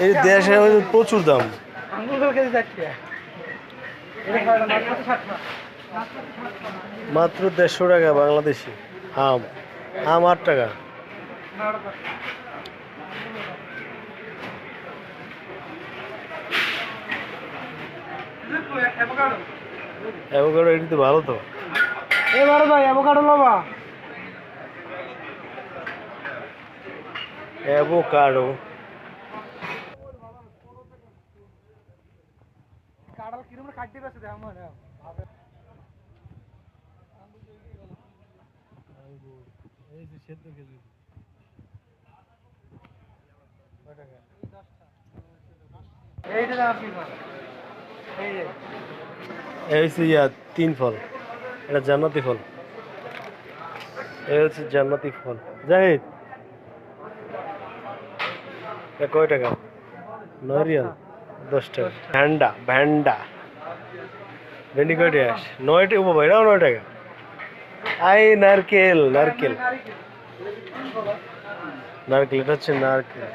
এই দেশে প্রচুর দাম। মাত্র 150 টাকা বাংলাদেশি আম। আম 8 টাকা। অ্যাভোকাডো এটি তো ভালো তো। এবারে ভাই অ্যাভোকাডো লবা। অ্যাভোকাডো কাড়াল কিরম কাটতে পারছে দেখ মনে এই যে সেদ্ধ খেজুর কয় টাকা? এইটা দাম কি এই যে এই হচ্ছে 3 ফল। এটা জান্নাতি ফল। এই হচ্ছে জান্নাতি ফল। জাহিদ এটা কয় টাকা? 9 রিয়াল। 10 টাকা। ভ্যান্ডা ভ্যান্ডা ভেন্ডি কয় টাকা? 9 টাকা। ও বাবা, এটাও 9 টাকা। আই নারকেল নারকেল নারকেল, এটা হচ্ছে নারকেল।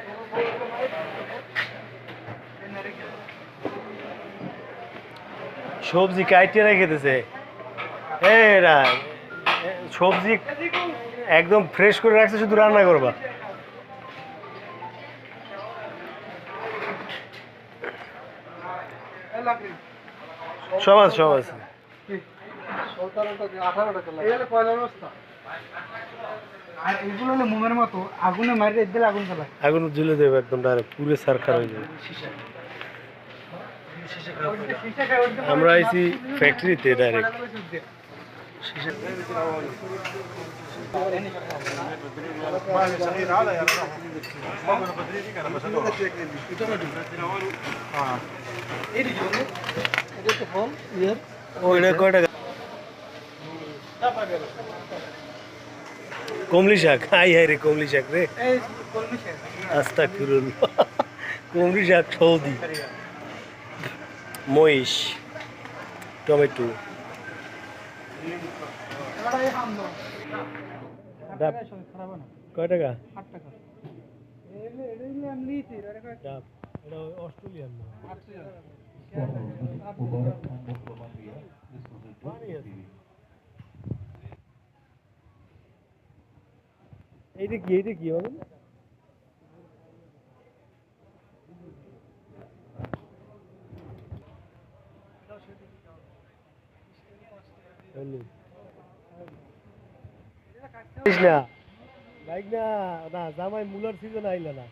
সবজি কাইটে রেখেছে এরা। সবজি একদম ফ্রেশ করে রাখছে, শুধু রান্না করবা। সব আছে সব আছে। আর এগুলো হলো মোমের মতো আগুনে মারিয়ে দিলে আগুন জ্বালায়। আগুন জ্বলে দেবে একদম ডাইরেক্ট, পুরো সারখার হয়ে যাবে। আমরা আইছি ফ্যাক্টরিতে ডাইরেক্ট। ওইটা কয় টাকা? কমলি শাক। হাই হাই রে, কমলি শাক রে। আস্তাগফিরুল্লাহ। কমলি শাক, সৌদি মহিষ, টমেটো। কয় টাকা? 8 টাকা। ডাব। এটা অস্ট্রেলিয়ান না। এইটা কি? এইটা কি বলেন? না বাইক না, না জামাই মুলার সিজন আইলা না।